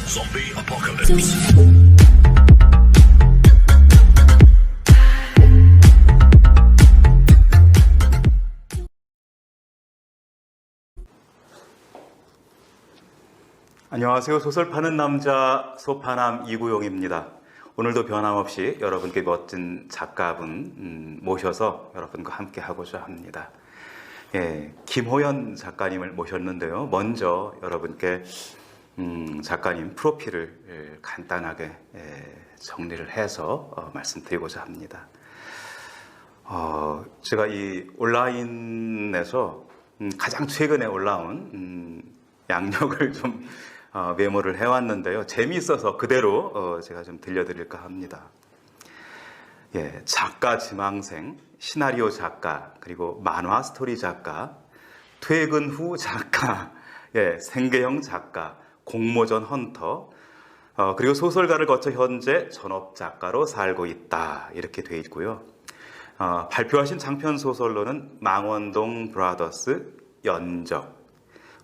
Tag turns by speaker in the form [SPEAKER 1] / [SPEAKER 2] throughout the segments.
[SPEAKER 1] Zombie apocalypse.
[SPEAKER 2] 안녕하세요. 소설 파는 남자 소파남 이구용입니다. 오늘도 변함없이 여러분께 멋진 작가분 모셔서 여러분과 함께 하고자 합니다. 김호연 작가님을 모셨는데요. 먼저 여러분께 작가님 프로필을 간단하게 정리를 해서 말씀드리고자 합니다. 제가 이 온라인에서 가장 최근에 올라온 양력을 좀 메모를 해왔는데요. 재미있어서 그대로 제가 좀 들려드릴까 합니다. 작가 지망생, 시나리오 작가, 그리고 만화 스토리 작가, 퇴근 후 작가, 생계형 작가, 공모전 헌터, 그리고 소설가를 거쳐 현재 전업 작가로 살고 있다. 이렇게 돼 있고요. 발표하신 장편 소설로는 망원동 브라더스, 연적,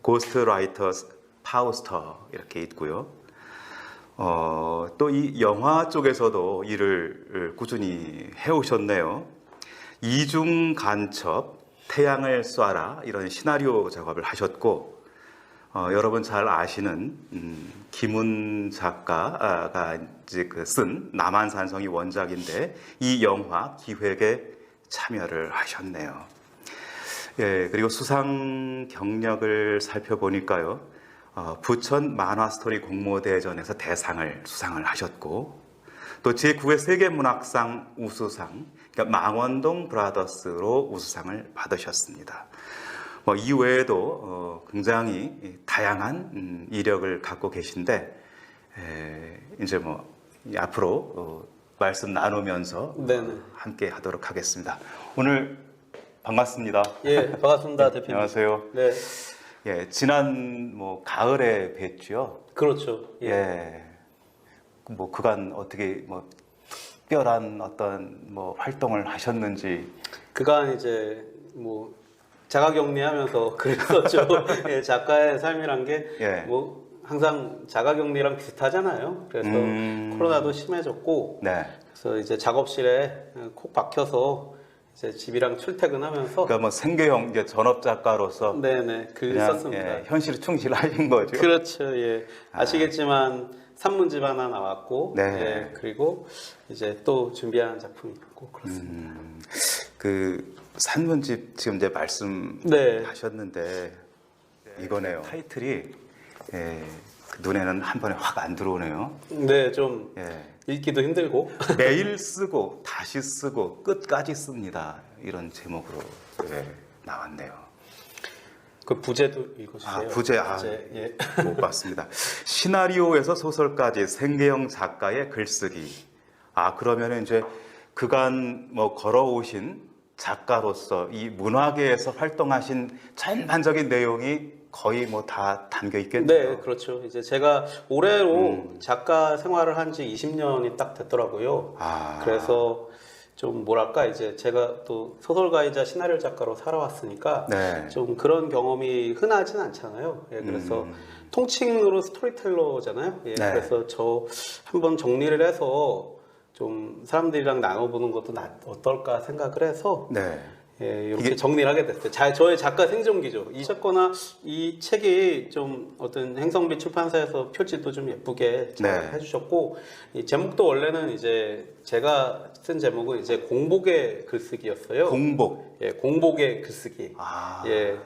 [SPEAKER 2] 고스트라이터스 파우스터 이렇게 있고요. 또 이 영화 쪽에서도 일을 꾸준히 해오셨네요. 이중 간첩, 태양을 쏴라 이런 시나리오 작업을 하셨고, 여러분 잘 아시는 김훈 작가가 이제 쓴 남한산성이 원작인데 이 영화 기획에 참여를 하셨네요. 그리고 수상 경력을 살펴보니까요. 부천 만화 스토리 공모대전에서 대상을 수상을 하셨고, 또 제9회 세계문학상 우수상, 그러니까 망원동 브라더스로 우수상을 받으셨습니다. 이외에도 굉장히 다양한 이력을 갖고 계신데, 이제 앞으로 말씀 나누면서
[SPEAKER 3] 네네.
[SPEAKER 2] 함께 하도록 하겠습니다. 오늘 반갑습니다.
[SPEAKER 3] 예, 반갑습니다, 대표님.
[SPEAKER 2] 안녕하세요.
[SPEAKER 3] 네,
[SPEAKER 2] 지난 가을에 뵀죠.
[SPEAKER 3] 그렇죠.
[SPEAKER 2] 그간 어떻게 특별한 어떤 활동을 하셨는지.
[SPEAKER 3] 그간 이제 자가격리하면서 그랬었죠. 작가의 삶이란 게 항상 자가격리랑 비슷하잖아요. 그래서 코로나도 심해졌고,
[SPEAKER 2] 네.
[SPEAKER 3] 그래서 이제 작업실에 콕 박혀서 이제 집이랑 출퇴근하면서.
[SPEAKER 2] 그러니까 생계형 이제 전업 작가로서.
[SPEAKER 3] 네네, 글 썼습니다.
[SPEAKER 2] 현실에 충실하신 거죠.
[SPEAKER 3] 그렇죠. 예. 아시겠지만 산문집 하나 나왔고,
[SPEAKER 2] 네.
[SPEAKER 3] 그리고 이제 또 준비하는 작품이 있고 그렇습니다.
[SPEAKER 2] 그 산문집 지금 이제 말씀하셨는데 이거네요. 타이틀이 그 눈에는 한 번에 확 안 들어오네요.
[SPEAKER 3] 네, 좀 읽기도 힘들고
[SPEAKER 2] 매일 쓰고 다시 쓰고 끝까지 씁니다. 이런 제목으로 나왔네요.
[SPEAKER 3] 그 부제도 읽어주세요.
[SPEAKER 2] 부제, 못 봤습니다. 시나리오에서 소설까지 생계형 작가의 글쓰기. 그러면 이제 그간 걸어오신 작가로서 이 문화계에서 활동하신 전반적인 내용이 거의 다 담겨 있겠네요.
[SPEAKER 3] 네, 그렇죠. 이제 제가 올해로 작가 생활을 한 지 20년이 딱 됐더라고요. 그래서 좀 뭐랄까, 이제 제가 또 소설가이자 시나리오 작가로 살아왔으니까 좀 그런 경험이 흔하진 않잖아요. 그래서 통칭으로 스토리텔러잖아요. 그래서 저 한번 정리를 해서 좀 사람들이랑 나눠보는 것도 어떨까 생각을 해서 이렇게 정리를 하게 됐어요. 저의 작가 생존기죠. 어쨌거나 이 책이 좀 어떤 행성빛 출판사에서 표지도 좀 예쁘게 잘 해주셨고, 이 제목도 원래는 이제 제가 쓴 제목은 이제 공복의 글쓰기였어요.
[SPEAKER 2] 공복.
[SPEAKER 3] 공복의 글쓰기.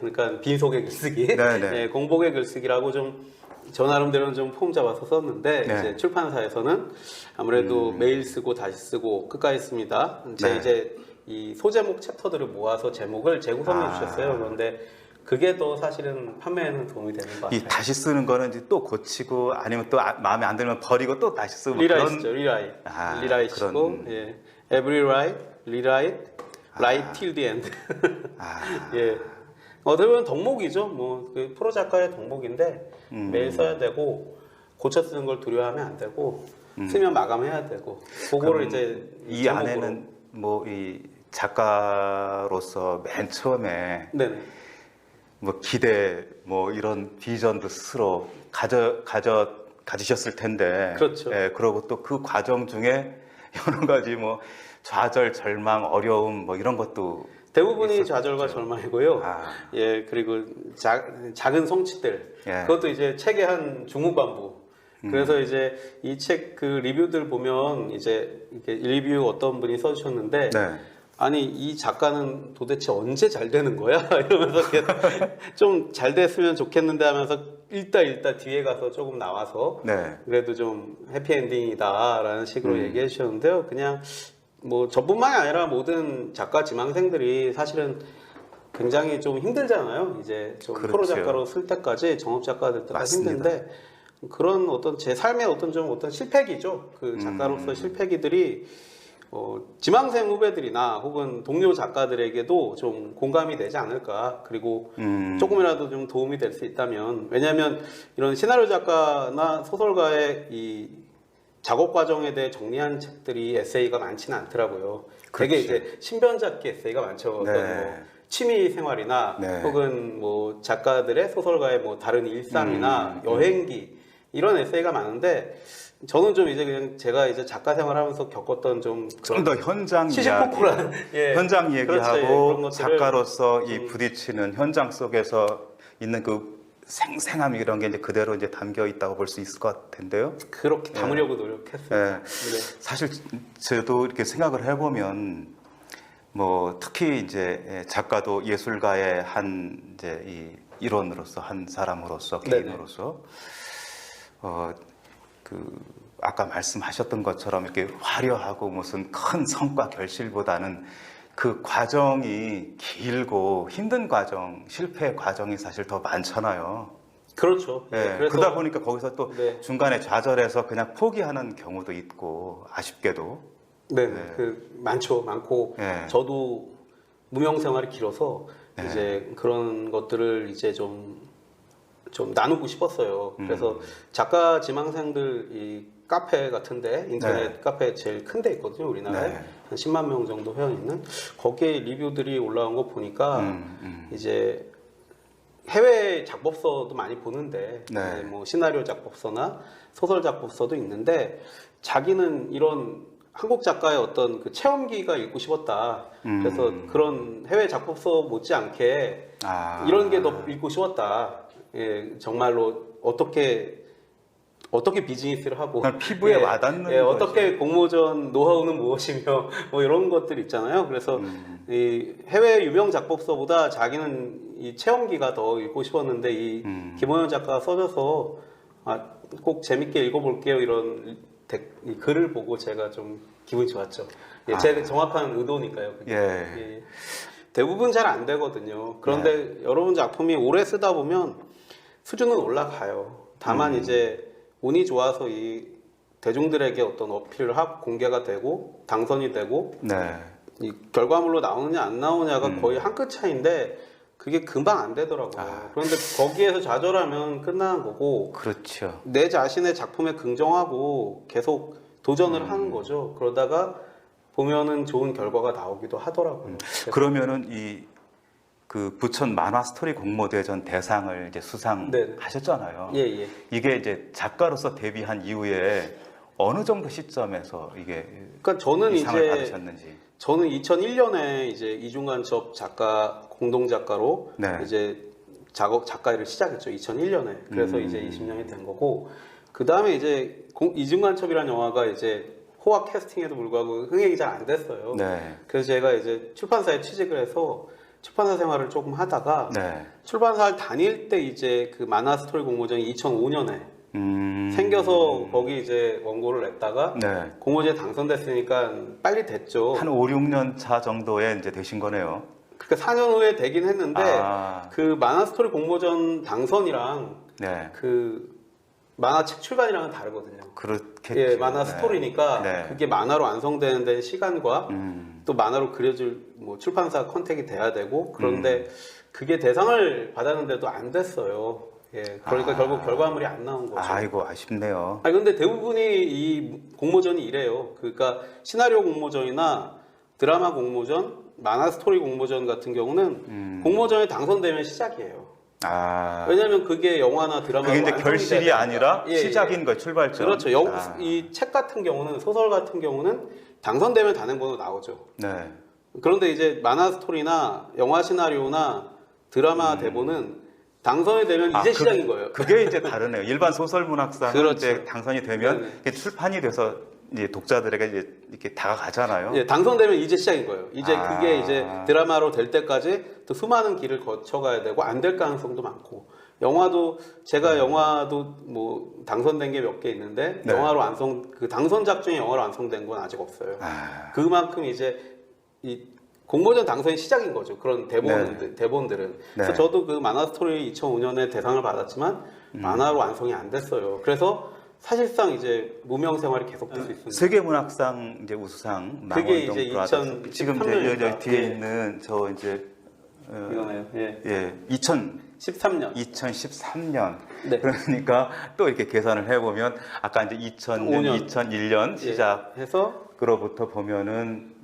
[SPEAKER 3] 그러니까 빈속의 글쓰기. 공복의 글쓰기라고 좀 저 나름대로는 좀 폼 잡아서 썼는데 이제 출판사에서는 아무래도 매일 쓰고 다시 쓰고 끝까지 씁니다. 이제 이 소제목 챕터들을 모아서 제목을 재구성해 주셨어요. 그런데 그게 더 사실은 판매에는 도움이 되는 것 같아요.
[SPEAKER 2] 이 다시 쓰는 거는 이제 또 고치고 아니면 또 마음에 안 들면 버리고 또 다시 쓰고
[SPEAKER 3] 리라이트죠. 리라이트고 every write, rewrite, write till the end. 어떻게 보면 덕목이죠. 그 프로 작가의 덕목인데 매일 써야 되고 고쳐 쓰는 걸 두려워하면 안 되고 쓰면 마감해야 되고 그거를 이제
[SPEAKER 2] 이
[SPEAKER 3] 제목으로.
[SPEAKER 2] 안에는 이 작가로서 맨 처음에 기대 이런 비전도 스스로 가지셨을 텐데.
[SPEAKER 3] 그렇죠.
[SPEAKER 2] 예, 그리고 또 그 과정 중에 여러 가지 뭐 좌절, 절망, 어려움 뭐 이런 것도
[SPEAKER 3] 대부분이
[SPEAKER 2] 있었죠.
[SPEAKER 3] 좌절과 절망이고요.
[SPEAKER 2] 아.
[SPEAKER 3] 예, 그리고 작은 성취들.
[SPEAKER 2] 예.
[SPEAKER 3] 그것도 이제 책의 한 중후반부. 그래서 이제 이 책 그 리뷰들 보면 이제 이렇게 리뷰 어떤 분이 써주셨는데
[SPEAKER 2] 네.
[SPEAKER 3] 아니 이 작가는 도대체 언제 잘 되는 거야? 이러면서 좀 잘 됐으면 좋겠는데 하면서 읽다 뒤에 가서 조금 나와서
[SPEAKER 2] 네.
[SPEAKER 3] 그래도 좀 해피엔딩이다라는 식으로 얘기해 주셨는데요. 그냥 뭐 저뿐만이 아니라 모든 작가 지망생들이 사실은 굉장히 좀 힘들잖아요. 이제 좀
[SPEAKER 2] 그렇죠.
[SPEAKER 3] 프로 작가로 쓸 때까지 정업 작가 될 때까지
[SPEAKER 2] 맞습니다.
[SPEAKER 3] 힘든데 그런 어떤 제 삶의 어떤 실패기죠. 그 작가로서 실패기들이 지망생 후배들이나 혹은 동료 작가들에게도 좀 공감이 되지 않을까. 그리고 조금이라도 좀 도움이 될 수 있다면. 왜냐하면 이런 시나리오 작가나 소설가의 이 작업 과정에 대해 정리한 책들이 에세이가 많지는 않더라고요. 되게
[SPEAKER 2] 그렇지.
[SPEAKER 3] 이제 신변잡기 에세이가 많죠. 어떤
[SPEAKER 2] 네.
[SPEAKER 3] 뭐 취미 생활이나
[SPEAKER 2] 네.
[SPEAKER 3] 혹은 뭐 작가들의 소설가의 뭐 다른 일상이나 여행기 이런 에세이가 많은데 저는 좀 이제 그냥 제가 이제 작가 생활하면서 겪었던 좀
[SPEAKER 2] 더 현장 이야기,
[SPEAKER 3] 시시콜콜한 예.
[SPEAKER 2] 현장
[SPEAKER 3] 그렇죠. 예,
[SPEAKER 2] 얘기하고
[SPEAKER 3] 그런 것들을
[SPEAKER 2] 작가로서 이 부딪히는 현장 속에서 있는 그 생생함 이런 게 이제 그대로 이제 담겨 있다고 볼 수 있을 것 같은데요.
[SPEAKER 3] 그렇게 담으려고 노력했어요.
[SPEAKER 2] 예.
[SPEAKER 3] 네.
[SPEAKER 2] 사실 저도 이렇게 생각을 해보면 뭐 특히 이제 작가도 예술가의 한 이제 이 일원으로서 한 사람으로서
[SPEAKER 3] 네네.
[SPEAKER 2] 개인으로서 아까 말씀하셨던 것처럼 이렇게 화려하고 무슨 큰 성과 결실보다는 그 과정이 길고 힘든 과정, 실패 과정이 사실 더 많잖아요.
[SPEAKER 3] 그렇죠.
[SPEAKER 2] 예,
[SPEAKER 3] 그래서
[SPEAKER 2] 그러다 보니까 거기서 또
[SPEAKER 3] 네.
[SPEAKER 2] 중간에 좌절해서 그냥 포기하는 경우도 있고 아쉽게도.
[SPEAKER 3] 네,
[SPEAKER 2] 네.
[SPEAKER 3] 많고
[SPEAKER 2] 네.
[SPEAKER 3] 저도 무명 생활이 길어서
[SPEAKER 2] 네.
[SPEAKER 3] 이제 그런 것들을 이제 좀 나누고 싶었어요. 그래서 작가 지망생들 이 카페 같은데 인터넷 카페 제일 큰 데 있거든요, 우리나라에.
[SPEAKER 2] 네.
[SPEAKER 3] 한 10만 명 정도 회원 있는 거기에 리뷰들이 올라온 거 보니까 이제 해외 작법서도 많이 보는데
[SPEAKER 2] 네.
[SPEAKER 3] 이제 뭐 시나리오 작법서나 소설 작법서도 있는데 자기는 이런 한국 작가의 어떤 그 체험기가 읽고 싶었다. 그래서 그런 해외 작법서 못지않게 이런 게 더 읽고 싶었다. 예, 정말로 어떻게 비즈니스를 하고
[SPEAKER 2] 피부에 와닿는 거죠.
[SPEAKER 3] 어떻게 공모전 노하우는 무엇이며 뭐 이런 것들 있잖아요. 그래서 이 해외 유명 작법서보다 자기는 이 체험기가 더 읽고 싶었는데 이 김호연 작가가 써줘서 꼭 재밌게 읽어볼게요 이런 이 글을 보고 제가 좀 기분이 좋았죠. 예, 제 정확한 의도니까요. 그게. 예. 대부분 잘 안 되거든요. 그런데 여러분 작품이 오래 쓰다 보면 수준은 올라가요. 다만 이제 운이 좋아서 이 대중들에게 어떤 어필을 하고 공개가 되고 당선이 되고 이 결과물로 나오느냐 안 나오느냐가 거의 한 끗 차이인데 그게 금방 안 되더라고요. 그런데 거기에서 좌절하면 끝나는 거고
[SPEAKER 2] 그렇죠.
[SPEAKER 3] 내 자신의 작품에 긍정하고 계속 도전을 하는 거죠. 그러다가 보면은 좋은 결과가 나오기도 하더라고요.
[SPEAKER 2] 그러면은 그 부천 만화 스토리 공모대전 대상을 이제 수상하셨잖아요.
[SPEAKER 3] 예.
[SPEAKER 2] 이게 이제 작가로서 데뷔한 이후에 어느 정도 시점에서 이게
[SPEAKER 3] 그러니까 저는
[SPEAKER 2] 이 상을
[SPEAKER 3] 이제
[SPEAKER 2] 받으셨는지.
[SPEAKER 3] 저는 2001년에 이제 이중간첩 작가 공동 작가로
[SPEAKER 2] 네.
[SPEAKER 3] 이제 작가 일을 시작했죠. 2001년에. 그래서 이제 20년이 된 거고 그 다음에 이제 이중간첩이라는 영화가 이제 호화 캐스팅에도 불구하고 흥행이 잘 안 됐어요.
[SPEAKER 2] 네.
[SPEAKER 3] 그래서 제가 이제 출판사에 취직을 해서 출판사 생활을 조금 하다가 출판사를 다닐 때 이제 그 만화 스토리 공모전이 2005년에 생겨서 거기 이제 원고를 냈다가 공모전에 당선됐으니까 빨리 됐죠.
[SPEAKER 2] 한 5, 6년 차 정도에 이제 되신 거네요.
[SPEAKER 3] 그러니까 4년 후에 되긴 했는데 그 만화 스토리 공모전 당선이랑 그 만화책 출간이랑은 다르거든요.
[SPEAKER 2] 그렇겠죠.
[SPEAKER 3] 예, 만화 스토리니까 그게 만화로 완성되는 데는 시간과 또 만화로 그려줄 뭐 출판사 컨택이 돼야 되고 그런데 그게 대상을 받았는데도 안 됐어요. 예, 그러니까 결국 결과물이 안 나온 거죠.
[SPEAKER 2] 아이고 아쉽네요.
[SPEAKER 3] 근데 대부분이 이 공모전이 이래요. 그러니까 시나리오 공모전이나 드라마 공모전, 만화 스토리 공모전 같은 경우는 공모전에 당선되면 시작이에요.
[SPEAKER 2] 아,
[SPEAKER 3] 왜냐하면 그게 영화나 드라마로
[SPEAKER 2] 그게 이제
[SPEAKER 3] 완성이
[SPEAKER 2] 결실이
[SPEAKER 3] 돼야
[SPEAKER 2] 아니라
[SPEAKER 3] 되니까. 예,
[SPEAKER 2] 시작인 거예요, 출발점.
[SPEAKER 3] 그렇죠.
[SPEAKER 2] 아,
[SPEAKER 3] 이 책 같은 경우는 소설 같은 경우는 당선되면 단행본으로 나오죠.
[SPEAKER 2] 네.
[SPEAKER 3] 그런데 이제 만화 스토리나 영화 시나리오나 드라마 대본은 당선이 되면 이제 시작인 거예요.
[SPEAKER 2] 그게 이제 다르네요. 일반 소설 문학상은
[SPEAKER 3] 그렇죠.
[SPEAKER 2] 이제 당선이 되면
[SPEAKER 3] 네네.
[SPEAKER 2] 이게 출판이 돼서 이제 독자들에게 이제 이렇게 다가가잖아요.
[SPEAKER 3] 예, 당선되면 이제 시작인 거예요. 이제
[SPEAKER 2] 아.
[SPEAKER 3] 그게 이제 드라마로 될 때까지 또 수많은 길을 거쳐가야 되고 안 될 가능성도 많고. 영화도 제가 영화도 뭐 당선된 게 몇 개 있는데
[SPEAKER 2] 네.
[SPEAKER 3] 영화로 그 당선작 중에 영화로 완성된 건 아직 없어요.
[SPEAKER 2] 아,
[SPEAKER 3] 그만큼 이제 이 공모전 당선이 시작인 거죠. 그런 대본들은.
[SPEAKER 2] 네.
[SPEAKER 3] 그래서 저도 그 만화 스토리 2005년에 대상을 받았지만 만화로 완성이 안 됐어요. 그래서 사실상 이제 무명 생활이 계속될 수 있습니다.
[SPEAKER 2] 세계문학상 이제 우수상
[SPEAKER 3] 그게
[SPEAKER 2] 망원동
[SPEAKER 3] 이제
[SPEAKER 2] 브라더스.
[SPEAKER 3] 2013
[SPEAKER 2] 지금 이제
[SPEAKER 3] 년이니까.
[SPEAKER 2] 여기 뒤에
[SPEAKER 3] 예.
[SPEAKER 2] 있는 저 이제
[SPEAKER 3] 이거네요. 예.
[SPEAKER 2] 예,
[SPEAKER 3] 13년.
[SPEAKER 2] 2013년.
[SPEAKER 3] 네.
[SPEAKER 2] 그러니까 또 이렇게 계산을 해보면 아까 이제 2000년, 2001년 시작으로부터 보면은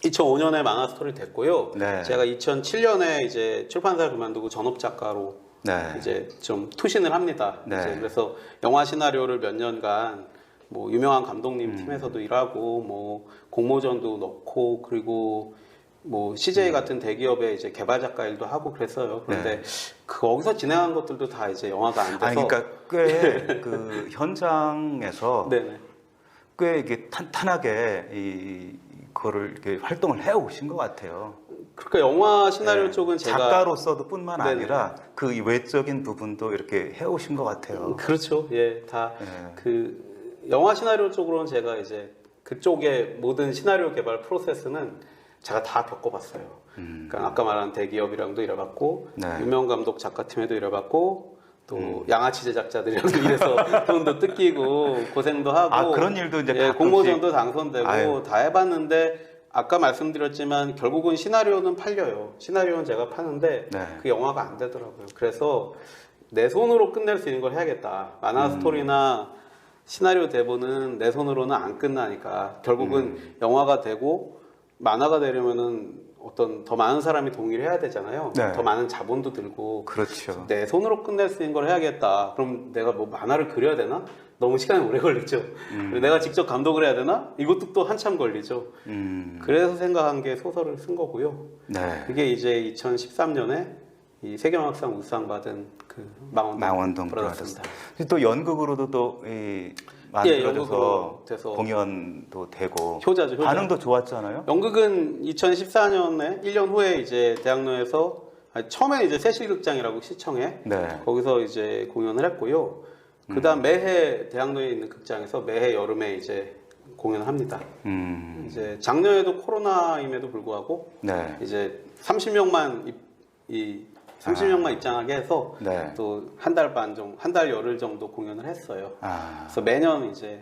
[SPEAKER 3] 2005년에 만화 스토리 됐고요.
[SPEAKER 2] 네.
[SPEAKER 3] 제가 2007년에 이제 출판사를 그만두고 전업 작가로
[SPEAKER 2] 네.
[SPEAKER 3] 이제 좀 투신을 합니다.
[SPEAKER 2] 네.
[SPEAKER 3] 이제 그래서 영화 시나리오를 몇 년간 뭐 유명한 감독님 팀에서도 일하고 뭐 공모전도 넣고 그리고 뭐 CJ 같은 대기업의 이제 개발 작가 일도 하고 그랬어요. 그런데 거기서 진행한 것들도 다 이제 영화가 안 돼서.
[SPEAKER 2] 아니 그러니까 꽤 그 현장에서
[SPEAKER 3] 네네.
[SPEAKER 2] 꽤 이게 탄탄하게 그거를 이렇게 활동을 해 오신 것 같아요.
[SPEAKER 3] 그러니까 영화 시나리오
[SPEAKER 2] 네.
[SPEAKER 3] 쪽은 제가
[SPEAKER 2] 작가로서도 뿐만
[SPEAKER 3] 네네.
[SPEAKER 2] 아니라 그 외적인 부분도 이렇게 해 오신 것 같아요.
[SPEAKER 3] 그렇죠. 예, 다
[SPEAKER 2] 네.
[SPEAKER 3] 그 영화 시나리오 쪽으로는 제가 이제 그쪽의 모든 시나리오 개발 프로세스는 제가 다 겪어봤어요. 그러니까 아까 말한 대기업이랑도 일해봤고
[SPEAKER 2] 네.
[SPEAKER 3] 유명 감독 작가팀에도 일해봤고 또 양아치 제작자들이랑도 일해서 돈도 뜯기고 고생도 하고
[SPEAKER 2] 아 그런 일도 이제
[SPEAKER 3] 예,
[SPEAKER 2] 가끔씩-
[SPEAKER 3] 공모전도 당선되고
[SPEAKER 2] 아유.
[SPEAKER 3] 다 해봤는데 아까 말씀드렸지만 결국은 시나리오는 팔려요. 시나리오는 제가 파는데
[SPEAKER 2] 네.
[SPEAKER 3] 그 영화가 안 되더라고요. 그래서 내 손으로 끝낼 수 있는 걸 해야겠다. 만화 스토리나 시나리오 대본은 내 손으로는 안 끝나니까 결국은 영화가 되고 만화가 되려면은 어떤 더 많은 사람이 동의를 해야 되잖아요.
[SPEAKER 2] 네.
[SPEAKER 3] 더 많은 자본도 들고
[SPEAKER 2] 그렇죠.
[SPEAKER 3] 내 손으로 끝낼 수 있는 걸 해야겠다. 그럼 내가 뭐 만화를 그려야 되나? 너무 시간이 오래 걸리죠. 그리고 내가 직접 감독을 해야 되나? 이것도 또 한참 걸리죠. 그래서 생각한 게 소설을 쓴 거고요.
[SPEAKER 2] 네.
[SPEAKER 3] 그게 이제 2013년에 이 세계문학상 우수상 받은 그
[SPEAKER 2] 망원동
[SPEAKER 3] 브라더스입니다.
[SPEAKER 2] 또 연극으로도 또 만들어져서
[SPEAKER 3] 연극으로 돼서
[SPEAKER 2] 공연도 되고
[SPEAKER 3] 효자죠, 효자.
[SPEAKER 2] 반응도 좋았잖아요.
[SPEAKER 3] 연극은 2014년에 1년 후에 이제 대학로에서 처음에 이제 세실극장이라고 시청에
[SPEAKER 2] 네.
[SPEAKER 3] 거기서 이제 공연을 했고요. 그다음 매해 대학로에 있는 극장에서 매해 여름에 이제 공연을 합니다. 이제 작년에도 코로나임에도 불구하고
[SPEAKER 2] 네.
[SPEAKER 3] 이제 30명만 30명만 입장하게 해서
[SPEAKER 2] 네.
[SPEAKER 3] 또 한 달 반 정도, 한 달 열흘 정도 공연을 했어요.
[SPEAKER 2] 아.
[SPEAKER 3] 그래서 매년 이제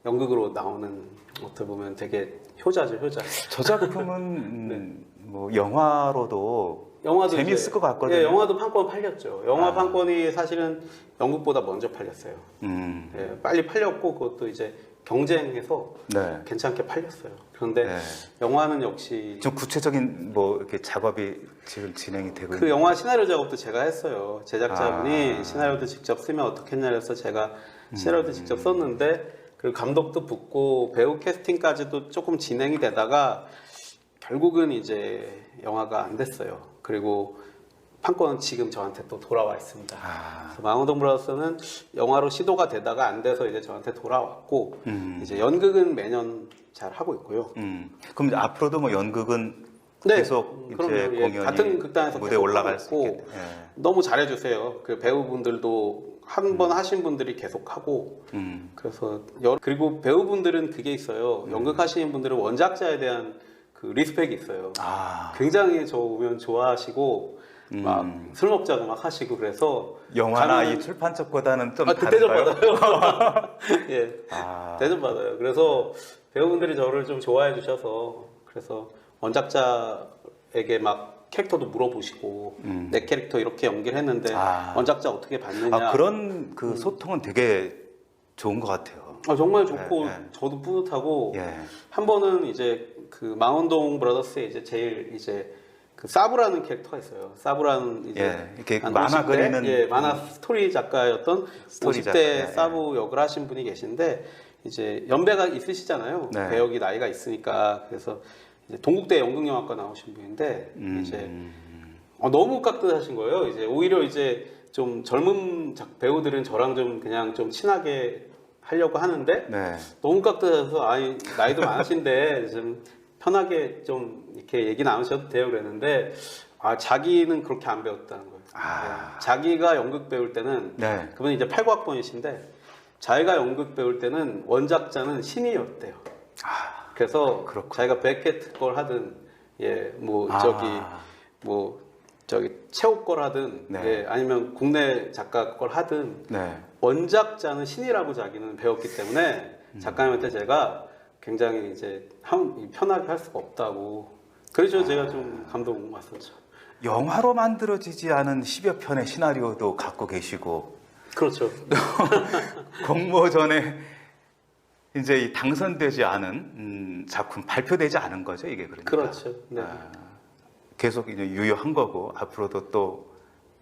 [SPEAKER 3] 연극으로 나오는 어떻게 보면 되게 효자죠, 효자.
[SPEAKER 2] 저 작품은 뭐 영화로도
[SPEAKER 3] 영화도
[SPEAKER 2] 재미있을
[SPEAKER 3] 이제-
[SPEAKER 2] 것 같거든요.
[SPEAKER 3] 예, 영화도 판권 팔렸죠. 영화 판권이 사실은 연극보다 먼저 팔렸어요. 예, 빨리 팔렸고 그것도 이제 경쟁해서
[SPEAKER 2] 네.
[SPEAKER 3] 괜찮게 팔렸어요. 그런데
[SPEAKER 2] 네.
[SPEAKER 3] 영화는 역시
[SPEAKER 2] 좀 구체적인 뭐 이렇게 작업이 지금 진행이 되고
[SPEAKER 3] 그 영화 시나리오 작업도 제가 했어요. 제작자분이
[SPEAKER 2] 아.
[SPEAKER 3] 시나리오도 직접 쓰면 어떻겠냐 해서 제가 시나리오도 직접 썼는데 그리고 감독도 붙고 배우 캐스팅까지도 조금 진행이 되다가 결국은 이제 영화가 안 됐어요. 그리고 판권은 지금 저한테 또 돌아와 있습니다. 그래서 망원동 브라더스는 영화로 시도가 되다가 안 돼서 이제 저한테 돌아왔고 이제 연극은 매년 잘 하고 있고요.
[SPEAKER 2] 그럼 이제 앞으로도 뭐 연극은
[SPEAKER 3] 네,
[SPEAKER 2] 계속 이제
[SPEAKER 3] 그럼요. 예,
[SPEAKER 2] 공연이
[SPEAKER 3] 같은 극단에서
[SPEAKER 2] 무대에
[SPEAKER 3] 계속
[SPEAKER 2] 올라갈
[SPEAKER 3] 하고
[SPEAKER 2] 수
[SPEAKER 3] 있고
[SPEAKER 2] 있겠네. 예.
[SPEAKER 3] 너무 잘해주세요. 그 배우분들도 한 번 하신 분들이 계속 하고 그래서 그리고 배우분들은 그게 있어요. 연극 하시는 분들은 원작자에 대한 그 리스펙이 있어요.
[SPEAKER 2] 아,
[SPEAKER 3] 굉장히 저 오면 좋아하시고 막 술 먹자고 막 하시고 그래서
[SPEAKER 2] 영화나
[SPEAKER 3] 가면은-
[SPEAKER 2] 이 출판 쪽보다는 좀
[SPEAKER 3] 대접
[SPEAKER 2] 다른가요?
[SPEAKER 3] 받아요. 예,
[SPEAKER 2] 아,
[SPEAKER 3] 대접 받아요. 그래서 배우분들이 저를 좀 좋아해 주셔서 그래서 원작자에게 막 캐릭터도 물어보시고 내 캐릭터 이렇게 연기를 했는데
[SPEAKER 2] 아.
[SPEAKER 3] 원작자 어떻게 봤느냐.
[SPEAKER 2] 그런 그 소통은 되게 좋은 것 같아요.
[SPEAKER 3] 정말 좋고
[SPEAKER 2] 예, 예.
[SPEAKER 3] 저도 뿌듯하고
[SPEAKER 2] 예.
[SPEAKER 3] 한 번은 이제 그 망원동 브라더스의 이제 제일 이제 그 사부라는 캐릭터가 있어요. 사부라는 이제
[SPEAKER 2] 예, 이렇게
[SPEAKER 3] 한
[SPEAKER 2] 만화
[SPEAKER 3] 50대,
[SPEAKER 2] 그리는
[SPEAKER 3] 예, 만화 스토리 작가였던
[SPEAKER 2] 스토리
[SPEAKER 3] 50대
[SPEAKER 2] 작가, 예,
[SPEAKER 3] 사부 역을 하신 분이 계신데 이제 연배가 있으시잖아요.
[SPEAKER 2] 네.
[SPEAKER 3] 배역이 나이가 있으니까 그래서 이제 동국대 연극영화과 나오신 분인데 이제 너무 깍듯하신 거예요. 이제 오히려 이제 좀 젊은 배우들은 저랑 좀 그냥 좀 친하게 하려고 하는데
[SPEAKER 2] 네.
[SPEAKER 3] 너무 깍듯해서 아니 나이도 많으신데 좀 편하게 좀 이렇게 얘기 나누셔도 돼요 그랬는데 자기는 그렇게 안 배웠다는 거예요. 네. 자기가 연극 배울 때는
[SPEAKER 2] 네.
[SPEAKER 3] 그분이 이제 89학번이신데 자기가 연극 배울 때는 원작자는 신이었대요. 그래서
[SPEAKER 2] 그렇구나.
[SPEAKER 3] 자기가 백해트 걸 하든 저기 최욱 걸 하든
[SPEAKER 2] 네.
[SPEAKER 3] 예, 아니면 국내 작가 걸 하든
[SPEAKER 2] 네.
[SPEAKER 3] 원작자는 신이라고 자기는 배웠기 때문에 작가님한테 제가 굉장히 이제 편하게 할 수가 없다고 그래서 제가 좀 감동 왔었죠.
[SPEAKER 2] 영화로 만들어지지 않은 10여 편의 시나리오도 갖고 계시고
[SPEAKER 3] 그렇죠.
[SPEAKER 2] 공모전에 이제 이 당선되지 않은 작품 발표되지 않은 거죠 이게 그러니까.
[SPEAKER 3] 그렇죠. 네.
[SPEAKER 2] 계속 이제 유효한 거고 앞으로도 또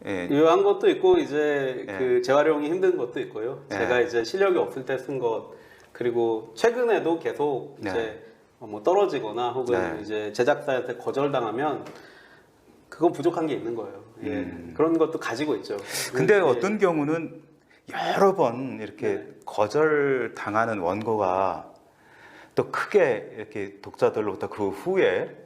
[SPEAKER 2] 예.
[SPEAKER 3] 유효한 것도 있고 이제
[SPEAKER 2] 예.
[SPEAKER 3] 그 재활용이 힘든 것도 있고요.
[SPEAKER 2] 예.
[SPEAKER 3] 제가 이제 실력이 없을 때 쓴 것 그리고 최근에도 계속
[SPEAKER 2] 네.
[SPEAKER 3] 이제 뭐 떨어지거나 혹은
[SPEAKER 2] 네.
[SPEAKER 3] 이제 제작사한테 거절당하면 그건 부족한 게 있는 거예요. 예. 그런 것도 가지고 있죠.
[SPEAKER 2] 근데
[SPEAKER 3] 예.
[SPEAKER 2] 어떤 경우는 여러 번 이렇게
[SPEAKER 3] 네.
[SPEAKER 2] 거절 당하는 원고가 또 크게 이렇게 독자들로부터 그 후에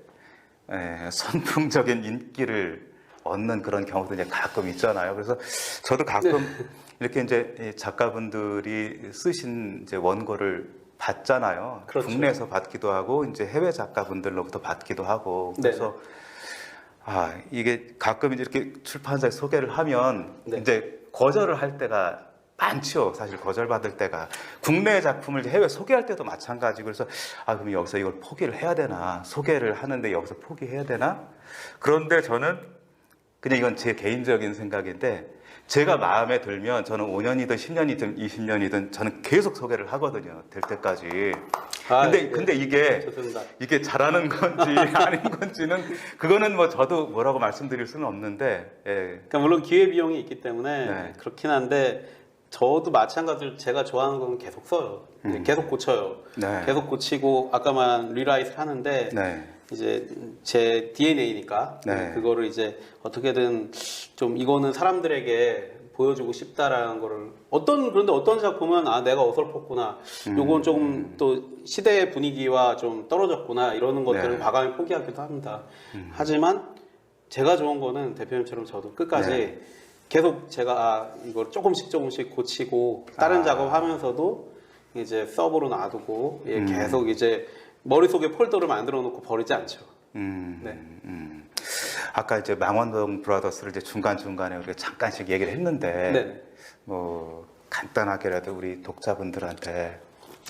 [SPEAKER 2] 선풍적인 인기를 얻는 그런 경우도 이제 가끔 있잖아요. 그래서 저도 가끔 이렇게 이제 작가분들이 쓰신 이제 원고를 받잖아요.
[SPEAKER 3] 그렇죠.
[SPEAKER 2] 국내에서 받기도 하고 이제 해외 작가분들로부터 받기도 하고 그래서 이게 가끔 이제 이렇게 출판사에 소개를 하면
[SPEAKER 3] 네.
[SPEAKER 2] 이제 거절을 할 때가 많죠. 사실 거절받을 때가 국내 작품을 이제 해외 소개할 때도 마찬가지고 그래서 그럼 여기서 이걸 포기를 해야 되나 소개를 하는데 여기서 포기해야 되나 그런데 저는 그냥 이건 제 개인적인 생각인데 제가 마음에 들면 저는 5년이든 10년이든 20년이든 저는 계속 소개를 하거든요. 될 때까지. 근데 이게 잘하는 건지 아닌 건지는 그거는 뭐 저도 뭐라고 말씀드릴 수는 없는데. 예.
[SPEAKER 3] 그러니까 물론 기회 비용이 있기 때문에
[SPEAKER 2] 네.
[SPEAKER 3] 그렇긴 한데 저도 마찬가지로 제가 좋아하는 건 계속 써요. 계속 고쳐요.
[SPEAKER 2] 네.
[SPEAKER 3] 계속 고치고 아까 말한 리라이트 하는데
[SPEAKER 2] 네.
[SPEAKER 3] 이제 제 DNA니까
[SPEAKER 2] 네.
[SPEAKER 3] 그거를 이제 어떻게든 좀 이거는 사람들에게 보여주고 싶다라는 거를 그런데 어떤 작품은 내가 어설펐구나 요건 조금 또 시대의 분위기와 좀 떨어졌구나 이러는 것들은
[SPEAKER 2] 네.
[SPEAKER 3] 과감히 포기하기도 합니다. 하지만 제가 좋은 거는 대표님처럼 저도 끝까지
[SPEAKER 2] 네.
[SPEAKER 3] 계속 제가 이걸 조금씩 고치고 다른 작업하면서도 이제 서브로 놔두고 계속 이제 머릿속에 폴더를 만들어 놓고 버리지 않죠. 네.
[SPEAKER 2] 아까 이제 망원동 브라더스를 이제 중간중간에 우리가 잠깐씩 얘기를 했는데
[SPEAKER 3] 네.
[SPEAKER 2] 뭐 간단하게라도 우리 독자분들한테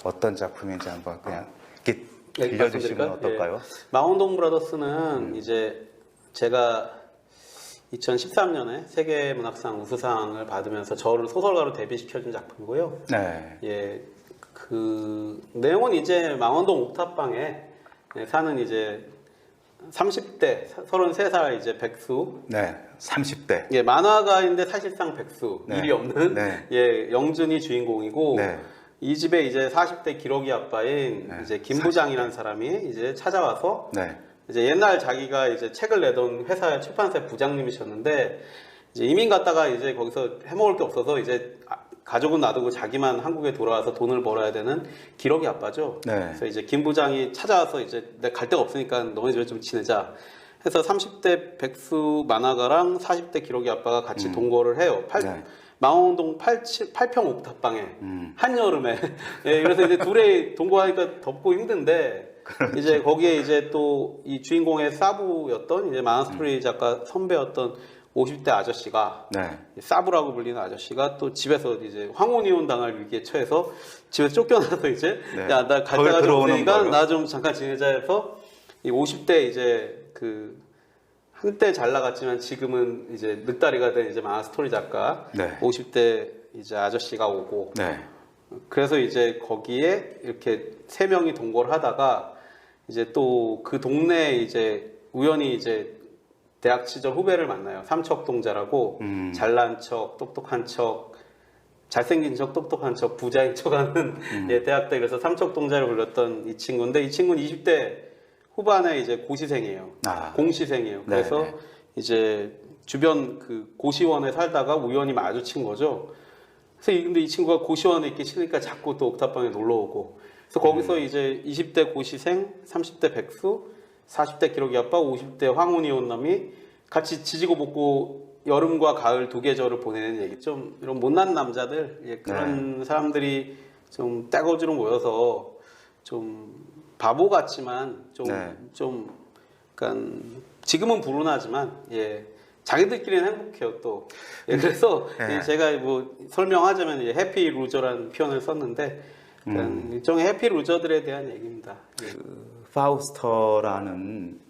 [SPEAKER 2] 어떤 작품인지 한번 그냥 이렇게 들려주시면 어떨까요?
[SPEAKER 3] 망원동 브라더스는 이제 제가 2013년에 세계문학상 우수상을 받으면서 저를 소설가로 데뷔시켜준 작품이고요.
[SPEAKER 2] 네.
[SPEAKER 3] 예, 그 내용은 이제 망원동 옥탑방에 사는 이제 30대 33살 이제 백수.
[SPEAKER 2] 네. 30대.
[SPEAKER 3] 예, 만화가인데 사실상 백수.
[SPEAKER 2] 네.
[SPEAKER 3] 일이 없는
[SPEAKER 2] 네.
[SPEAKER 3] 예, 영준이 주인공이고
[SPEAKER 2] 네.
[SPEAKER 3] 이 집에 이제 40대 기러기 아빠인
[SPEAKER 2] 네.
[SPEAKER 3] 이제 김부장이라는 사람이 이제 찾아와서
[SPEAKER 2] 네.
[SPEAKER 3] 이제 옛날 자기가 이제 책을 내던 회사 출판사 부장님이셨는데 이제 이민 갔다가 이제 거기서 해먹을 게 없어서 이제 가족은 놔두고 자기만 한국에 돌아와서 돈을 벌어야 되는 기러기 아빠죠.
[SPEAKER 2] 네.
[SPEAKER 3] 그래서 이제 김 부장이 찾아와서 이제 내가 갈 데가 없으니까 너네 집에 좀 지내자. 해서 30대 백수 만화가랑 40대 기러기 아빠가 같이 동거를 해요.
[SPEAKER 2] 네.
[SPEAKER 3] 망원동 8평 옥탑방에 한여름에. 예, 그래서 이제 둘이 동거하니까 덥고 힘든데
[SPEAKER 2] 그렇죠.
[SPEAKER 3] 이제 거기에 이제 또 이 주인공의 사부였던 이제 만화 스토리 작가 선배였던 50대 아저씨가
[SPEAKER 2] 네.
[SPEAKER 3] 사부라고 불리는 아저씨가 또 집에서 이제 황혼이혼 당할 위기에 처해서 집에서 쫓겨나서 이제
[SPEAKER 2] 네.
[SPEAKER 3] 야 나 갈 데가 좀
[SPEAKER 2] 들어오는
[SPEAKER 3] 없으니까
[SPEAKER 2] 거예요?
[SPEAKER 3] 나 좀 잠깐 지내자 해서 이 50대 이제 그 한때 잘 나갔지만 지금은 이제 늑다리가 된 이제 만화 스토리 작가
[SPEAKER 2] 네.
[SPEAKER 3] 50대 이제 아저씨가 오고
[SPEAKER 2] 네.
[SPEAKER 3] 그래서 이제 거기에 이렇게 세 명이 동거를 하다가 이제 또 그 동네에 이제 우연히 이제 대학 시절 후배를 만나요. 삼척동자라고 잘난 척, 똑똑한 척, 잘생긴 척, 똑똑한 척, 부자인 척하는 예, 대학 때 그래서 삼척동자를 불렀던 이 친구인데 이 친구는 20대 후반에 이제 고시생이에요. 공시생이에요. 그래서
[SPEAKER 2] 네네.
[SPEAKER 3] 이제 주변 그 고시원에 살다가 우연히 마주친 거죠. 그래서 근데 이 친구가 고시원에 있기 싫으니까 자꾸 또 옥탑방에 놀러 오고. 그래서 거기서 이제 20대 고시생, 30대 백수, 40대 기러기 아빠, 50대 황혼이 온 놈이 같이 지지고 볶고 여름과 가을 두 계절을 보내는 얘기. 좀 이런 못난 남자들, 예, 그런 사람들이 좀 떼거지로 모여서 좀 바보 같지만 좀 약간 지금은 불운하지만 예. 자기들끼리는 행복해요 또. 예, 그래서 제가 뭐 설명하자면 이제 해피 루저라는 표현을 썼는데 일종의 해피 루저들에 대한 얘기입니다. 예.
[SPEAKER 2] 그 파우스터라는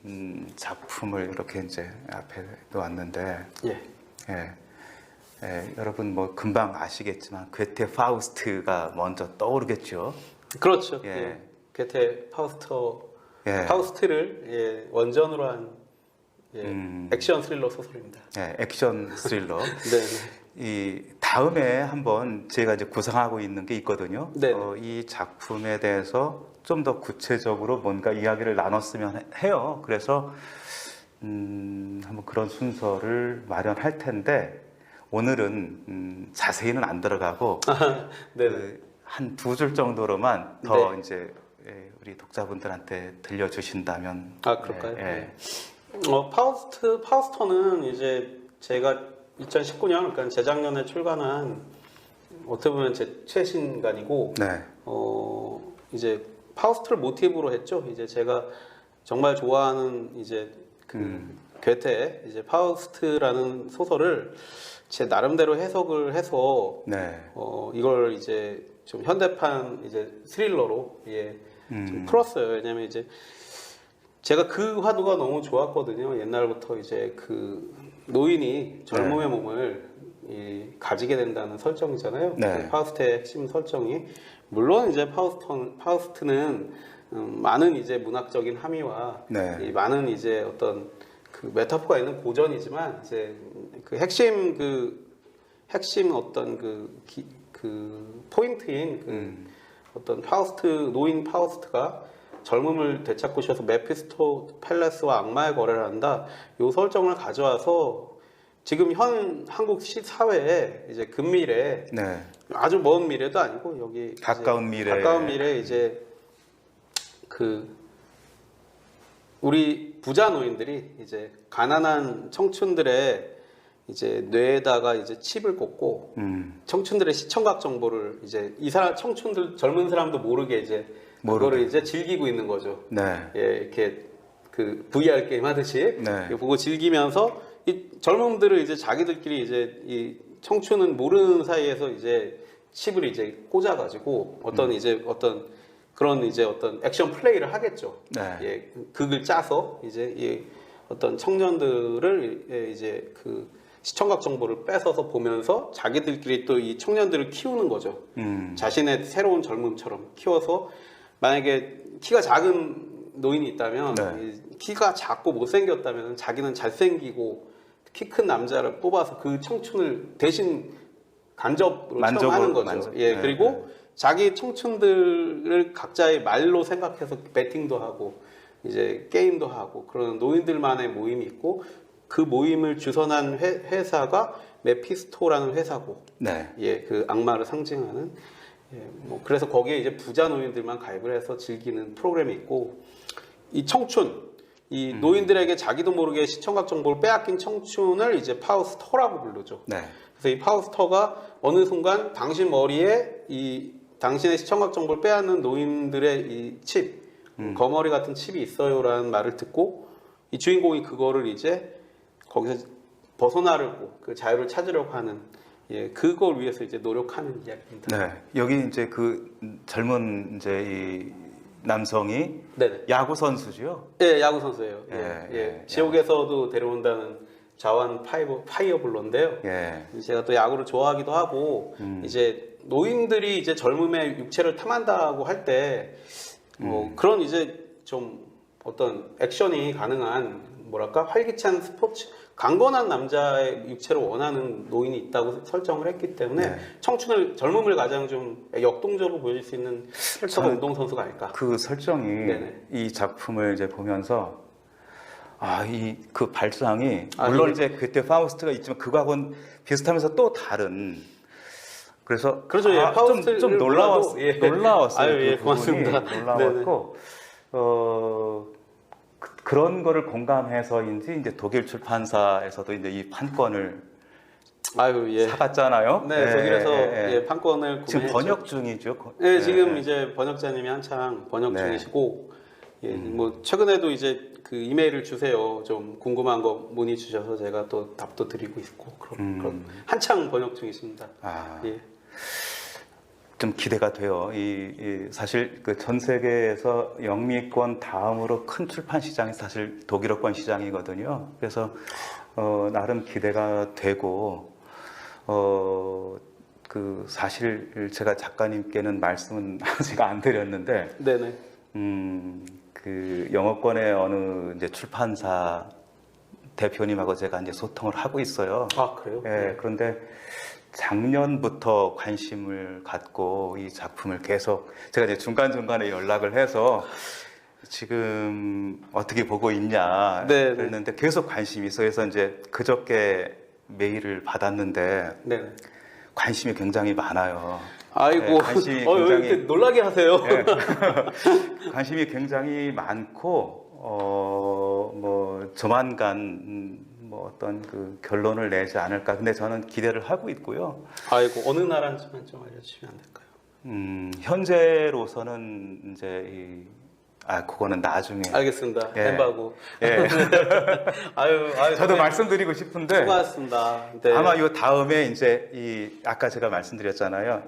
[SPEAKER 2] 작품을 이렇게 이제 앞에 놓았는데
[SPEAKER 3] 예.
[SPEAKER 2] 여러분 뭐 금방 아시겠지만 괴테 파우스트가 먼저 떠오르겠죠.
[SPEAKER 3] 그렇죠.
[SPEAKER 2] 예.
[SPEAKER 3] 예. 괴테 파우스트를 예, 원전으로 한 예, 액션 스릴러 소설입니다.
[SPEAKER 2] 예, 액션 스릴러.
[SPEAKER 3] 네.
[SPEAKER 2] 이 다음에 한번 제가 이제 구상하고 있는 게 있거든요.
[SPEAKER 3] 네.
[SPEAKER 2] 이 작품에 대해서 좀 더 구체적으로 뭔가 이야기를 나눴으면 해요. 그래서 한번 그런 순서를 마련할 텐데 오늘은 자세히는 안 들어가고
[SPEAKER 3] 네.
[SPEAKER 2] 한 두 줄 정도로만 더
[SPEAKER 3] 네.
[SPEAKER 2] 이제 우리 독자분들한테 들려주신다면.
[SPEAKER 3] 아 그럴까요?
[SPEAKER 2] 예.
[SPEAKER 3] 네. 파우스터는 이제 제가 2019년, 그러니까 재작년에 출간한 어떻게 보면 제 최신간이고,
[SPEAKER 2] 네.
[SPEAKER 3] 이제 파우스트를 모티브로 했죠. 이제 제가 정말 좋아하는 이제 괴테 이제 파우스트라는 소설을 제 나름대로 해석을 해서
[SPEAKER 2] 네.
[SPEAKER 3] 이걸 이제 좀 현대판 이제 스릴러로 예, 좀 풀었어요. 왜냐면 이제 제가 그 화두가 너무 좋았거든요. 옛날부터 이제 그 노인이 젊음의 몸을 가지게 된다는 설정이잖아요.
[SPEAKER 2] 네.
[SPEAKER 3] 파우스트의 핵심 설정이 물론 이제 파우스트는 많은 이제 문학적인 함의와
[SPEAKER 2] 네.
[SPEAKER 3] 이 많은 이제 어떤 그 메타포가 있는 고전이지만 이제 그 핵심 어떤 그 포인트인 그 어떤 노인 파우스트가 젊음을 되찾고 싶어서 메피스토 펠레스와 악마의 거래를 한다. 요 설정을 가져와서 지금 현 한국 사회에 이제 근미래,
[SPEAKER 2] 네.
[SPEAKER 3] 아주 먼 미래도 아니고 여기
[SPEAKER 2] 가까운
[SPEAKER 3] 미래 이제 그 우리 부자 노인들이 이제 가난한 청춘들의 이제 뇌에다가 이제 칩을 꽂고 청춘들의 시청각 정보를 이제 청춘들 젊은 사람도 모르게 이제 그거를 이제 즐기고 있는 거죠.
[SPEAKER 2] 네.
[SPEAKER 3] 예, 이렇게 그 VR 게임 하듯이
[SPEAKER 2] 네.
[SPEAKER 3] 보고 즐기면서 이 젊음들을 이제 자기들끼리 이제 이 청춘은 모르는 사이에서 이제 칩을 이제 꽂아가지고 어떤 이제 어떤 그런 이제 어떤 액션 플레이를 하겠죠.
[SPEAKER 2] 네.
[SPEAKER 3] 예, 극을 짜서 이제 이 어떤 청년들을 이제 그 시청각 정보를 뺏어서 보면서 자기들끼리 또 이 청년들을 키우는 거죠. 자신의 새로운 젊음처럼 키워서 만약에 키가 작은 노인이 있다면 키가 작고 못생겼다면 자기는 잘생기고 키 큰 남자를 뽑아서 그 청춘을 대신 간접으로 체험하는 거죠. 예, 그리고 자기 청춘들을 각자의 말로 생각해서 배팅도 하고 이제 게임도 하고 그런 노인들만의 모임이 있고 그 모임을 주선한 회사가 메피스토라는 회사고, 예, 그 악마를 상징하는. 예, 뭐 그래서 거기에 이제 부자 노인들만 가입을 해서 즐기는 프로그램이 있고 이 청춘, 이 노인들에게 자기도 모르게 시청각 정보를 빼앗긴 청춘을 이제 파우스터라고 부르죠. 그래서 이 파우스터가 어느 순간 당신 머리에 이 당신의 시청각 정보를 빼앗는 노인들의 이 칩, 거머리 같은 칩이 있어요라는 말을 듣고 이 주인공이 그거를 이제 거기서 벗어나려고 그 자유를 찾으려고 하는 예, 그걸 위해서 이제 노력하는 이야기입니다.
[SPEAKER 2] 네, 여기 이제 그 젊은 이제 이 남성이
[SPEAKER 3] 네네.
[SPEAKER 2] 야구 선수죠.
[SPEAKER 3] 예, 야구 선수예요. 예,
[SPEAKER 2] 예,
[SPEAKER 3] 예.
[SPEAKER 2] 예.
[SPEAKER 3] 지옥에서도 데려온다는 자완 파이어블러인데요.
[SPEAKER 2] 예.
[SPEAKER 3] 제가 또 야구를 좋아하기도 하고 이제 노인들이 이제 젊음의 육체를 탐한다고 할 때 뭐 그런 이제 좀 어떤 액션이 가능한 뭐랄까 활기찬 스포츠 강건한 남자의 육체를 원하는 노인이 있다고 설정을 했기 때문에
[SPEAKER 2] 네.
[SPEAKER 3] 청춘을 젊음을 가장 좀 역동적으로 보여줄 수 있는 캐릭터가
[SPEAKER 2] 저는
[SPEAKER 3] 운동선수가 아닐까.
[SPEAKER 2] 그 설정이
[SPEAKER 3] 네네.
[SPEAKER 2] 이 작품을 이제 보면서 이 그 발상이
[SPEAKER 3] 아,
[SPEAKER 2] 물론
[SPEAKER 3] 이게-
[SPEAKER 2] 이제 그때 파우스트가 있지만 그거하고는 비슷하면서 또 다른 그래서
[SPEAKER 3] 그렇죠. 예, 파우스트를
[SPEAKER 2] 좀 놀라웠
[SPEAKER 3] 몰라도, 예.
[SPEAKER 2] 놀라웠어요.
[SPEAKER 3] 아유, 예,
[SPEAKER 2] 그 부분이
[SPEAKER 3] 고맙습니다.
[SPEAKER 2] 놀라웠고 그런 거를 공감해서인지 이제 독일 출판사에서도 이제 이 판권을
[SPEAKER 3] 아유, 예.
[SPEAKER 2] 사갔잖아요.
[SPEAKER 3] 네, 독일에서 예, 판권을
[SPEAKER 2] 지금
[SPEAKER 3] 구매했죠.
[SPEAKER 2] 번역 중이죠.
[SPEAKER 3] 네, 지금 이제 번역자님이 한창 번역
[SPEAKER 2] 네.
[SPEAKER 3] 중이시고, 예, 뭐 최근에도 이제 그 이메일을 주세요. 좀 궁금한 거 문의 주셔서 제가 또 답도 드리고 있고, 그럼 한창 번역 중이십니다. 예.
[SPEAKER 2] 좀 기대가 돼요. 사실 그 전 세계에서 영미권 다음으로 큰 출판 시장이 사실 독일어권 시장이거든요. 그래서 나름 기대가 되고 그 사실 제가 작가님께는 말씀은 아직 안 드렸는데,
[SPEAKER 3] 네네.
[SPEAKER 2] 그 영어권의 어느 이제 출판사 대표님하고 제가 이제 소통을 하고 있어요.
[SPEAKER 3] 아, 그래요?
[SPEAKER 2] 예, 그런데 작년부터 관심을 갖고 이 작품을 계속 제가 이제 중간중간에 연락을 해서 지금 어떻게 보고 있냐
[SPEAKER 3] 네,
[SPEAKER 2] 그랬는데 계속 관심이 있어. 그래서 이제 그저께 메일을 받았는데
[SPEAKER 3] 네.
[SPEAKER 2] 관심이 굉장히 많아요.
[SPEAKER 3] 아이고,
[SPEAKER 2] 네, 관심이
[SPEAKER 3] 왜
[SPEAKER 2] 굉장히
[SPEAKER 3] 이렇게 놀라게 하세요?
[SPEAKER 2] 네. 관심이 굉장히 많고 뭐 조만간 뭐 어떤 그 결론을 내지 않을까. 근데 저는 기대를 하고 있고요.
[SPEAKER 3] 아이고, 어느 나라인지만 좀 알려주시면 안 될까요?
[SPEAKER 2] 현재로서는 이제 그거는 나중에.
[SPEAKER 3] 알겠습니다.
[SPEAKER 2] 예.
[SPEAKER 3] 엠바고.
[SPEAKER 2] 예.
[SPEAKER 3] 아유,
[SPEAKER 2] 저도
[SPEAKER 3] 선생님,
[SPEAKER 2] 말씀드리고 싶은데
[SPEAKER 3] 수고하셨습니다. 네.
[SPEAKER 2] 아마 요 다음에 이제 아까 제가 말씀드렸잖아요.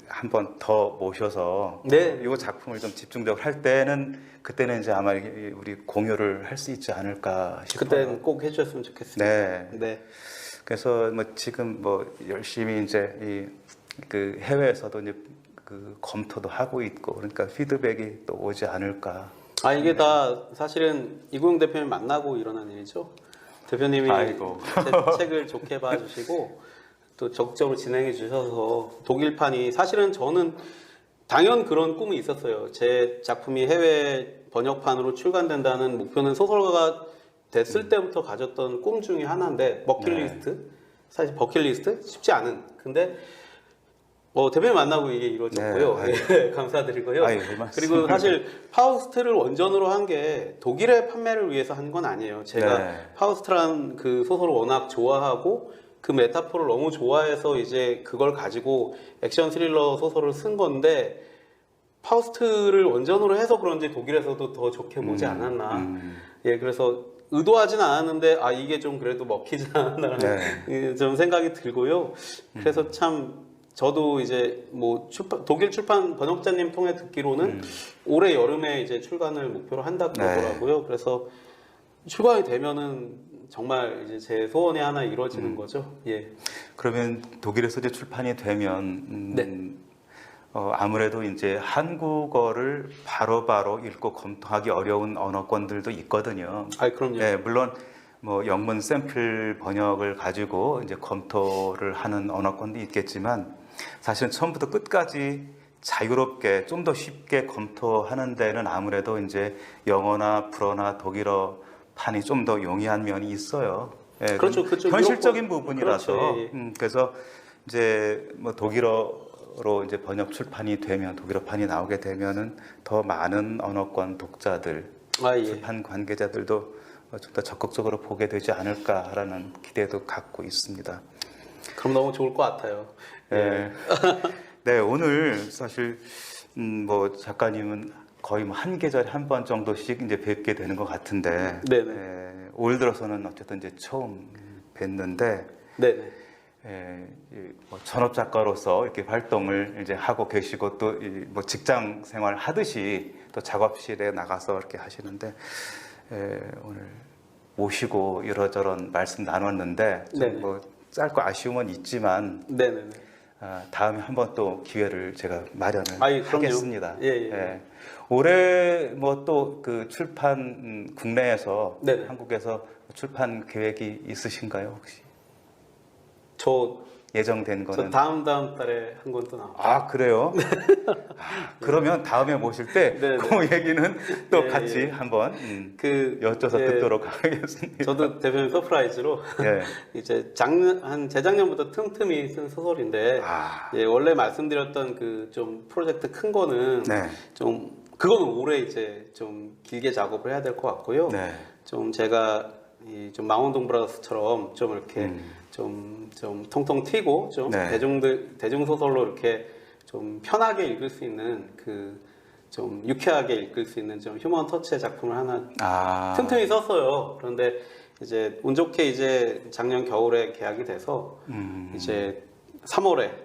[SPEAKER 2] 한 번 더 모셔서
[SPEAKER 3] 네.
[SPEAKER 2] 이 작품을 좀 집중적으로 할 때는 그때는 이제 아마 우리 공유를 할 수 있지 않을까 싶어요.
[SPEAKER 3] 그때는 꼭 해주셨으면 좋겠습니다.
[SPEAKER 2] 네.
[SPEAKER 3] 네.
[SPEAKER 2] 그래서 뭐 지금 뭐 열심히 이제 그 해외에서도 이제 그 검토도 하고 있고 그러니까 피드백이 또 오지 않을까.
[SPEAKER 3] 이게 다 사실은 이구용 대표님 만나고 일어난 일이죠. 대표님이
[SPEAKER 2] 아이고.
[SPEAKER 3] 제 책을 좋게 봐주시고 또 적극적으로 진행해 주셔서 독일판이 사실은 저는 당연 그런 꿈이 있었어요. 제 작품이 해외 번역판으로 출간된다는 목표는 소설가가 됐을 때부터 가졌던 꿈 중에 하나인데 버킷리스트. 사실 버킷리스트 쉽지 않은. 근데 대표님 만나고 이게 이루어졌고요.
[SPEAKER 2] 네,
[SPEAKER 3] 예, 감사드리고요. 그리고 사실 파우스트를 원전으로 한 게 독일의 판매를 위해서 한 건 아니에요. 제가
[SPEAKER 2] 네.
[SPEAKER 3] 파우스트란 그 소설을 워낙 좋아하고 그 메타포를 너무 좋아해서 이제 그걸 가지고 액션 스릴러 소설을 쓴 건데 파우스트를 원전으로 해서 그런지 독일에서도 더 좋게 보지 않았나. 예, 그래서 의도하진 않았는데 이게 좀 그래도 먹히지 않았나라는
[SPEAKER 2] 네.
[SPEAKER 3] 좀 생각이 들고요. 그래서 참 저도 이제 뭐 독일 출판 번역자님 통해 듣기로는 올해 여름에 이제 출간을 목표로 한다 그러더라고요. 그래서 출간이 되면은 정말 이제 제 소원이 하나 이루어지는 거죠. 예.
[SPEAKER 2] 그러면 독일에서 이제 출판이 되면 아무래도 이제 한국어를 바로바로 읽고 검토하기 어려운 언어권들도 있거든요.
[SPEAKER 3] 그럼요.
[SPEAKER 2] 네, 물론 뭐 영문 샘플 번역을 가지고 이제 검토를 하는 언어권도 있겠지만 사실은 처음부터 끝까지 자유롭게 좀 더 쉽게 검토하는 데는 아무래도 이제 영어나 불어나 독일어 판이 좀 더 용이한 면이 있어요. 예,
[SPEAKER 3] 그렇죠. 그쪽
[SPEAKER 2] 현실적인
[SPEAKER 3] 유럽권,
[SPEAKER 2] 부분이라서.
[SPEAKER 3] 그렇죠. 예.
[SPEAKER 2] 그래서 이제 뭐 독일어로 이제 번역 출판이 되면 독일어판이 나오게 되면은 더 많은 언어권 독자들,
[SPEAKER 3] 예.
[SPEAKER 2] 출판 관계자들도 좀 더 적극적으로 보게 되지 않을까라는 기대도 갖고 있습니다.
[SPEAKER 3] 그럼 너무 좋을 것 같아요.
[SPEAKER 2] 네. 네, 오늘 사실 뭐 작가님은 거의 뭐 한 계절에 한 번 정도씩 이제 뵙게 되는 것 같은데,
[SPEAKER 3] 네네.
[SPEAKER 2] 올 들어서는 어쨌든 이제 처음 뵀는데,
[SPEAKER 3] 네네.
[SPEAKER 2] 뭐 전업 작가로서 이렇게 활동을 이제 하고 계시고 또 뭐 직장 생활 하듯이 또 작업실에 나가서 이렇게 하시는데, 오늘 모시고 이러저런 말씀 나눴는데, 좀 뭐 짧고 아쉬움은 있지만,
[SPEAKER 3] 네네네.
[SPEAKER 2] 다음에 한번 또 기회를 제가 마련을
[SPEAKER 3] 그럼요.
[SPEAKER 2] 하겠습니다.
[SPEAKER 3] 예, 예.
[SPEAKER 2] 예. 올해 뭐 또 그 출판 국내에서
[SPEAKER 3] 네네.
[SPEAKER 2] 한국에서 출판 계획이 있으신가요 혹시?
[SPEAKER 3] 저
[SPEAKER 2] 예정된 거는?
[SPEAKER 3] 다음 달에 한 권 또 나와요.
[SPEAKER 2] 아 그래요? 그러면 다음에 모실 때
[SPEAKER 3] 네,
[SPEAKER 2] 그 얘기는 또
[SPEAKER 3] 예,
[SPEAKER 2] 같이
[SPEAKER 3] 예.
[SPEAKER 2] 한번 여쭤서
[SPEAKER 3] 예,
[SPEAKER 2] 듣도록 하겠습니다.
[SPEAKER 3] 저도 대표님 서프라이즈로
[SPEAKER 2] 예.
[SPEAKER 3] 이제 재작년부터 틈틈이 쓴 소설인데 예, 원래 말씀드렸던 그 좀 프로젝트 큰 거는
[SPEAKER 2] 네.
[SPEAKER 3] 좀 그거는 올해 이제 좀 길게 작업을 해야 될 것 같고요.
[SPEAKER 2] 네.
[SPEAKER 3] 좀 제가 좀 망원동 브라더스처럼 좀 이렇게 좀 통통 튀고 좀
[SPEAKER 2] 네.
[SPEAKER 3] 대중 소설로 이렇게 좀 편하게 읽을 수 있는 좀 유쾌하게 읽을 수 있는 좀 휴먼 터치의 작품을 하나 틈틈이 썼어요. 그런데 이제 운 좋게 이제 작년 겨울에 계약이 돼서 이제 3월에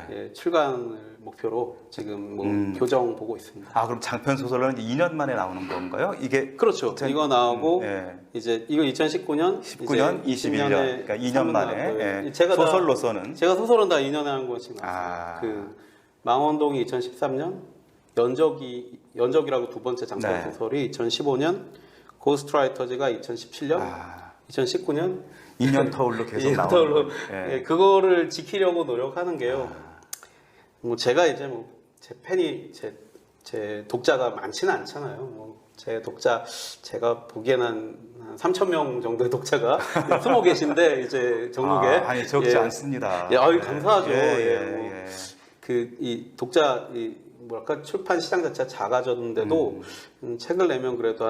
[SPEAKER 3] 예, 출간을 목표로 지금 뭐 교정 보고 있습니다.
[SPEAKER 2] 그럼 장편 소설로는 2년 만에 나오는 건가요? 이게
[SPEAKER 3] 그렇죠. 이거 나오고
[SPEAKER 2] 예.
[SPEAKER 3] 이제 이거 2019년,
[SPEAKER 2] 19년, 21년, 그러니까 2년 만에
[SPEAKER 3] 제가
[SPEAKER 2] 소설로서는
[SPEAKER 3] 제가 소설은 다 2년에 한 권씩 나왔어요. 그 망원동이 2013년, 연적이라고 두 번째 장편 소설이 2015년, 고스트라이터즈가 2017년, 2019년
[SPEAKER 2] 2년 터울로 계속
[SPEAKER 3] 2년
[SPEAKER 2] 나오는
[SPEAKER 3] 터울로
[SPEAKER 2] 예.
[SPEAKER 3] 그거를 지키려고 노력하는 게요. 뭐 제가 이제 뭐 제 팬이 제 독자가 많지는 않잖아요. 뭐 제 독자 제가 보기에는 한 3,000명 정도의 독자가 숨어 계신데 이제 전국에
[SPEAKER 2] 아니 적지 않습니다.
[SPEAKER 3] 감사하죠.
[SPEAKER 2] 예.
[SPEAKER 3] 이 독자 뭐랄까 출판 시장 자체가 작아졌는데도 책을 내면 그래도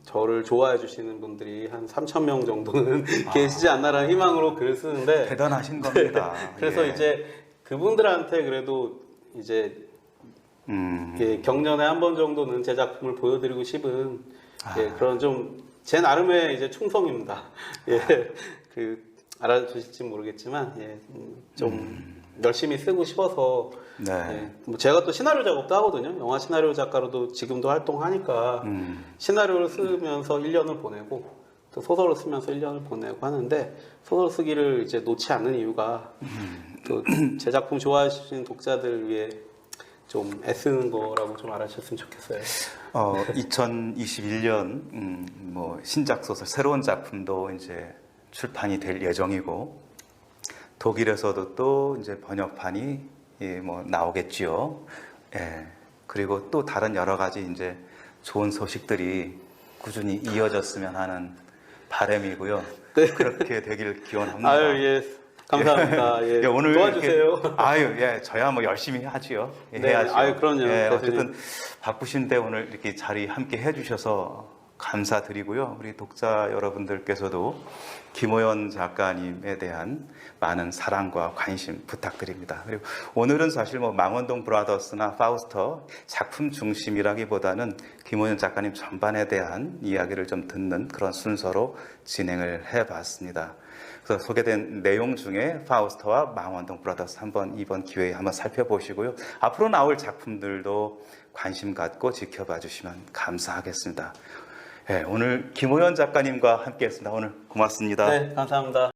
[SPEAKER 3] 저를 좋아해 주시는 분들이 한 3,000명 정도는 계시지 않나라는 희망으로 글을 쓰는데
[SPEAKER 2] 대단하신 겁니다.
[SPEAKER 3] 그래서
[SPEAKER 2] 예.
[SPEAKER 3] 이제 그분들한테 그래도 이제 경년에 한 번 정도는 제 작품을 보여드리고 싶은 그런 좀 제 나름의 이제 충성입니다. 알아주실지 모르겠지만 좀 열심히 쓰고 싶어서 뭐 제가 또 시나리오 작업도 하거든요. 영화 시나리오 작가로도 지금도 활동하니까 시나리오를 쓰면서 1년을 보내고 또 소설을 쓰면서 1년을 보내고 하는데 소설 쓰기를 이제 놓지 않는 이유가 또 제 작품 좋아하시는 독자들 위해 좀 애쓰는 거라고 좀 알아주셨으면 좋겠어요.
[SPEAKER 2] 2021년 뭐 신작 소설 새로운 작품도 이제 출판이 될 예정이고 독일에서도 또 이제 번역판이 뭐 나오겠지요. 예. 그리고 또 다른 여러 가지 이제 좋은 소식들이 꾸준히 이어졌으면 하는 바람이고요. 그렇게 되길 기원합니다.
[SPEAKER 3] 감사합니다.
[SPEAKER 2] 예, 오늘
[SPEAKER 3] 도와주세요.
[SPEAKER 2] 저야 뭐 열심히 하지요. 해야죠.
[SPEAKER 3] 그럼요.
[SPEAKER 2] 어쨌든 바쁘신데 오늘 이렇게 자리 함께 해주셔서 감사드리고요. 우리 독자 여러분들께서도 김호연 작가님에 대한 많은 사랑과 관심 부탁드립니다. 그리고 오늘은 사실 뭐 망원동 브라더스나 파우스터 작품 중심이라기보다는 김호연 작가님 전반에 대한 이야기를 좀 듣는 그런 순서로 진행을 해봤습니다. 그래서 소개된 내용 중에 파우스터와 망원동 브라더스 이번 기회에 한번 살펴보시고요. 앞으로 나올 작품들도 관심 갖고 지켜봐 주시면 감사하겠습니다. 오늘 김호연 작가님과 함께했습니다. 오늘 고맙습니다.
[SPEAKER 3] 네, 감사합니다.